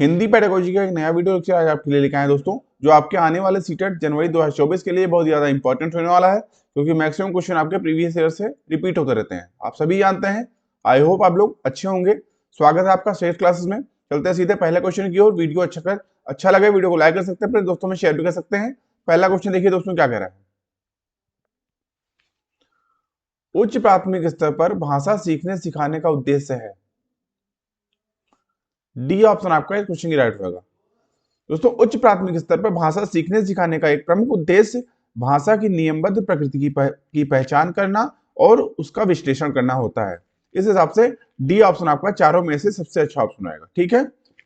Hindi pedagogy का एक नया वीडियो लेक्चर आज आपके लिए लेके आए दोस्तों, जो आपके आने वाले सीटेट जनवरी 2024 के लिए बहुत ज्यादा इंपॉर्टेंट होने वाला है, क्योंकि मैक्सिमम क्वेश्चन आपके प्रीवियस ईयर से रिपीट होते रहते हैं। आप सभी जानते हैं। आई होप आप लोग अच्छे होंगे। स्वागत है आपका स्टेट क्लासेस में। चलते हैं सीधे पहले क्वेश्चन की ओर। वीडियो अच्छा लगे वीडियो को लाइक कर सकते हैं, अपने दोस्तों में शेयर भी कर सकते हैं। पहला क्वेश्चन देखिए दोस्तों क्या कह रहा है। उच्च प्राथमिक स्तर पर भाषा सीखने सिखाने का उद्देश्य है। डी ऑप्शन आपका इस क्वेश्चन की राइट होगा। दोस्तों, उच्च प्राथमिक स्तर पर भाषा सीखने सिखाने का एक प्रमुख उद्देश्य भाषा की नियमबद्ध प्रकृति की पहचान करना और उसका विश्लेषण करना होता है। इस हिसाब से डी ऑप्शन आपका चारों में से सबसे अच्छा ऑप्शन आएगा। ठीक है,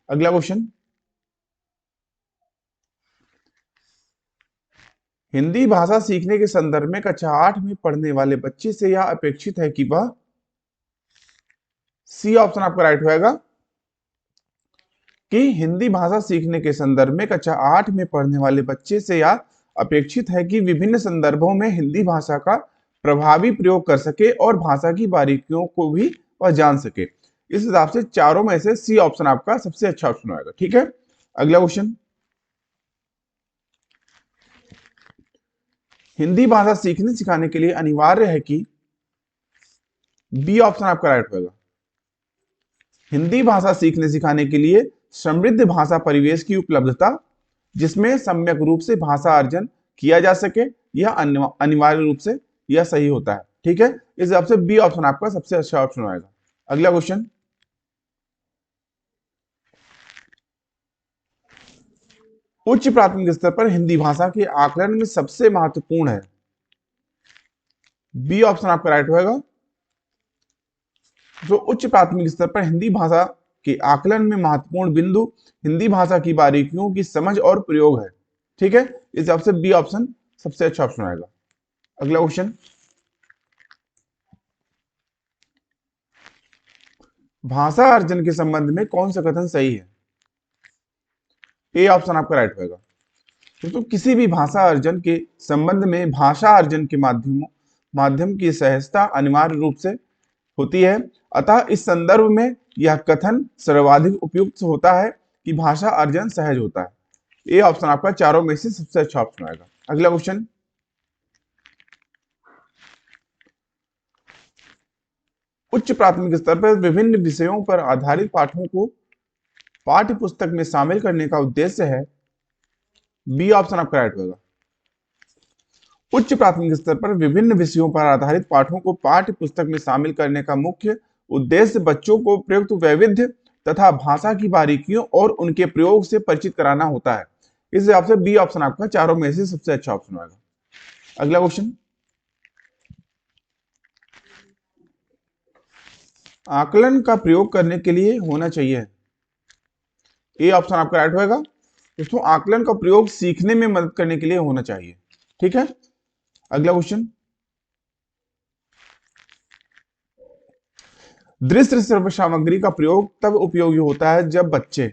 अगला क्वेश्चन। हिंदी भाषा सीखने के संदर्भ में कक्षा 8 में पढ़ने वाले बच्चे से यह अपेक्षित है कि वह, सी ऑप्शन आपका राइट होगा कि हिंदी भाषा सीखने के संदर्भ में कक्षा 8 में पढ़ने वाले बच्चे से यह अपेक्षित है कि विभिन्न संदर्भों में हिंदी भाषा का प्रभावी प्रयोग कर सके और भाषा की बारीकियों को भी वह जान सके। इस हिसाब से चारों में से सी ऑप्शन आपका सबसे अच्छा ऑप्शन होगा। ठीक है, अगला क्वेश्चन। हिंदी भाषा सीखने सिखाने के लिए अनिवार्य है कि, बी ऑप्शन आपका राइट होगा। हिंदी भाषा सीखने सिखाने के लिए समृद्ध भाषा परिवेश की उपलब्धता, जिसमें सम्यक रूप से भाषा अर्जन किया जा सके, यह अनिवार्य रूप से यह सही होता है। ठीक है, इस हिसाब से बी ऑप्शन आपका सबसे अच्छा ऑप्शन आएगा। अगला क्वेश्चन। उच्च प्राथमिक स्तर पर हिंदी भाषा के आकलन में सबसे महत्वपूर्ण है। बी ऑप्शन आपका राइट होगा। जो उच्च प्राथमिक स्तर पर हिंदी भाषा के आकलन में महत्वपूर्ण बिंदु हिंदी भाषा की बारीकियों की समझ और प्रयोग है। ठीक है, इस हिसाब से बी ऑप्शन सबसे अच्छा ऑप्शन आएगा। अगला क्वेश्चन। भाषा अर्जन के संबंध में कौन सा कथन सही है। ए ऑप्शन आपका राइट होगा। दोस्तों, किसी भी भाषा अर्जन के संबंध में भाषा अर्जन के माध्यम की सहजता अनिवार्य रूप से होती है। अतः इस संदर्भ में यह कथन सर्वाधिक उपयुक्त होता है कि भाषा अर्जन सहज होता है। ए ऑप्शन आपका चारों में से सबसे अच्छा ऑप्शन आएगा। अगला क्वेश्चन। उच्च प्राथमिक स्तर पर विभिन्न विषयों पर आधारित पाठों को पाठ्य पुस्तक में शामिल करने का उद्देश्य है। बी ऑप्शन आपका राइट होगा। उच्च प्राथमिक स्तर पर विभिन्न विषयों पर आधारित पाठों को पाठ्य पुस्तक में शामिल करने का मुख्य उद्देश्य बच्चों को प्रयुक्त वैविध्य तथा भाषा की बारीकियों और उनके प्रयोग से परिचित कराना होता है। इस हिसाब से बी ऑप्शन आपका चारों में से सबसे अच्छा ऑप्शन होगा। अगला क्वेश्चन। आकलन का प्रयोग करने के लिए होना चाहिए। ए ऑप्शन आपका राइट होगा। दोस्तों, आकलन का प्रयोग सीखने में मदद करने के लिए होना चाहिए। ठीक है, अगला क्वेश्चन। दृश्य श्रव्य सामग्री का प्रयोग तब उपयोगी होता है जब बच्चे,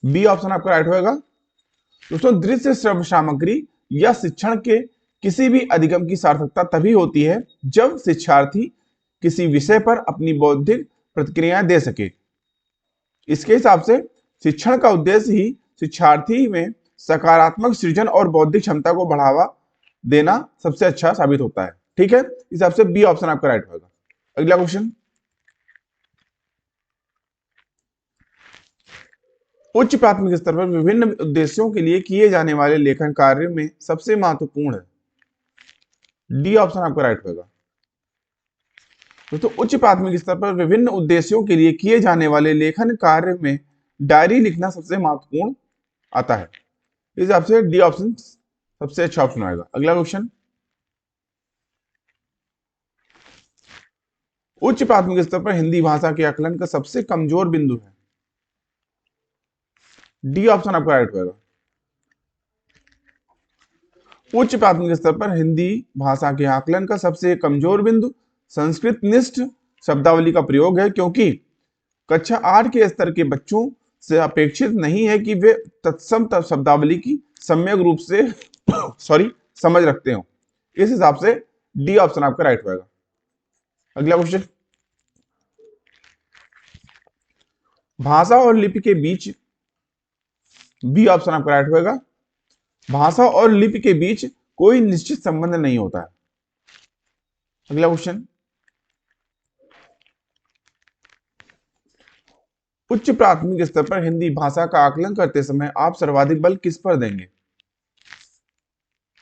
बी ऑप्शन आपका राइट होगा। दोस्तों, दृश्य श्रव्य सामग्री या शिक्षण के किसी भी अधिगम की सार्थकता तभी होती है जब शिक्षार्थी किसी विषय पर अपनी बौद्धिक प्रतिक्रियाएं दे सके। इसके हिसाब से शिक्षण का उद्देश्य ही शिक्षार्थी में सकारात्मक सृजन और बौद्धिक क्षमता को बढ़ावा देना सबसे अच्छा साबित होता है। ठीक है, इस हिसाब से बी ऑप्शन आपका राइट होगा। अगला क्वेश्चन। उच्च प्राथमिक स्तर पर विभिन्न उद्देश्यों के लिए किए जाने वाले लेखन कार्य में सबसे महत्वपूर्ण है। डी ऑप्शन आपका राइट होगा। दोस्तों, उच्च प्राथमिक स्तर पर विभिन्न उद्देश्यों के लिए किए जाने वाले लेखन कार्य में डायरी लिखना सबसे महत्वपूर्ण आता है। इस हिसाब से डी ऑप्शन सबसे अच्छा ऑप्शन आएगा। अगला क्वेश्चन। उच्च प्राथमिक स्तर पर हिंदी भाषा के आकलन का सबसे कमजोर बिंदु है। डी ऑप्शन आपका राइट होगा। उच्च प्राथमिक स्तर पर हिंदी भाषा के आकलन का सबसे कमजोर बिंदु संस्कृत निष्ठ शब्दावली का प्रयोग है, क्योंकि कक्षा 8 के स्तर के बच्चों से अपेक्षित नहीं है कि वे तत्सम शब्दावली की सम्यक रूप से समझ रखते हो। इस हिसाब से डी ऑप्शन आपका राइट होगा। अगला क्वेश्चन। भाषा और लिपि के बीच, बी ऑप्शन आपका राइट होगा। भाषा और लिपि के बीच कोई निश्चित संबंध नहीं होता है। अगला क्वेश्चन, उच्च प्राथमिक स्तर पर हिंदी भाषा का आकलन करते समय आप सर्वाधिक बल किस पर देंगे?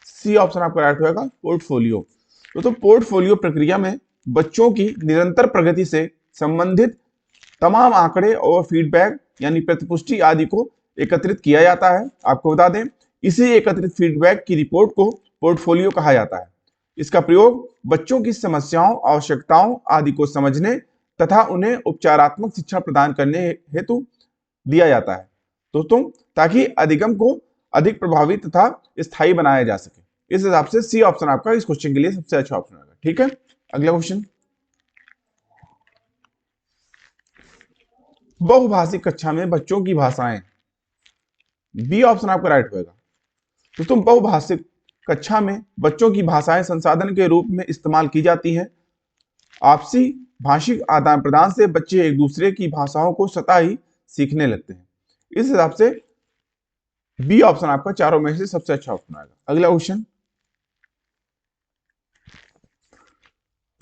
सी ऑप्शन आपका राइट होगा, पोर्टफोलियो। तो पोर्टफोलियो प्रक्रिया में बच्चों की निरंतर प्रगति से संबंधित तमाम आंकड़े और फीडबैक यानी प्रतिपुष्टि आदि को एकत्रित किया जाता है। आपको बता दें, इसी एकत्रित फीडबैक की रिपोर्ट को पोर्टफोलियो कहा जाता है। इसका प्रयोग बच्चों की समस्याओं, आवश्यकताओं आदि को समझने तथा उन्हें उपचारात्मक शिक्षा प्रदान करने हेतु दिया जाता है दोस्तों, ताकि अधिगम को अधिक प्रभावी तथा स्थायी बनाया जा सके। इस हिसाब से सी ऑप्शन आपका इस क्वेश्चन के लिए सबसे अच्छा ऑप्शन होगा। ठीक है, अगला क्वेश्चन, बहुभाषिक कक्षा में बच्चों की भाषाएं, बी ऑप्शन आपका राइट होगा। दोस्तों, बहुभाषिक कक्षा में बच्चों की भाषाएं संसाधन के रूप में इस्तेमाल की जाती हैं। आपसी भाषिक आदान प्रदान से बच्चे एक दूसरे की भाषाओं को स्वतः ही सीखने लगते हैं। इस हिसाब से बी ऑप्शन आपका चारों में से सबसे अच्छा ऑप्शन आएगा। अगला क्वेश्चन,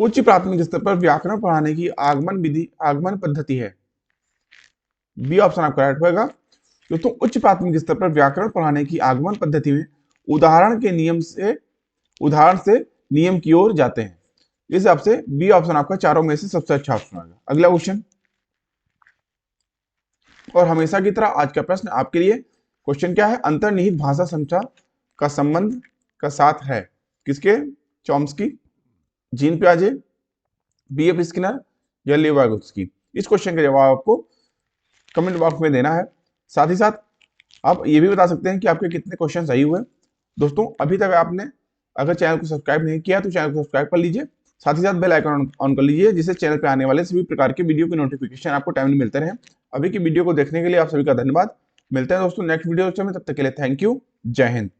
उच्च प्राथमिक स्तर पर व्याकरण पढ़ाने की आगमन पद्धति है, बी ऑप्शन आपका राइट होगा। दोस्तों, उच्च प्राथमिक स्तर पर व्याकरण पढ़ाने की आगमन पद्धति में उदाहरण से नियम की ओर जाते हैं। इस हिसाब से बी ऑप्शन आपका चारों में से सबसे अच्छा ऑप्शन आएगा। अगला क्वेश्चन, और हमेशा की तरह आज का प्रश्न आपके लिए, क्वेश्चन क्या है? अंतर्निहित भाषा क्षमता का संबंध का साथ है किसके? चॉम्स्की, जीन पियाजे, बी.एफ. स्किनर या लियो वाइगोत्स्की? इस क्वेश्चन का जवाब आपको कमेंट बॉक्स में देना है। साथ ही साथ आप ये भी बता सकते हैं कि आपके कितने क्वेश्चन सही हुए। दोस्तों, अभी तक आपने अगर चैनल को सब्सक्राइब नहीं किया तो चैनल को सब्सक्राइब कर लीजिए। साथ ही साथ बेल आइकन ऑन कर लीजिए, जिससे चैनल पे आने वाले सभी प्रकार के वीडियो की नोटिफिकेशन आपको टाइमली मिलते रहे। अभी की वीडियो को देखने के लिए आप सभी का धन्यवाद। मिलते हैं दोस्तों नेक्स्ट वीडियो में, तब तक के लिए थैंक यू। जय हिंद।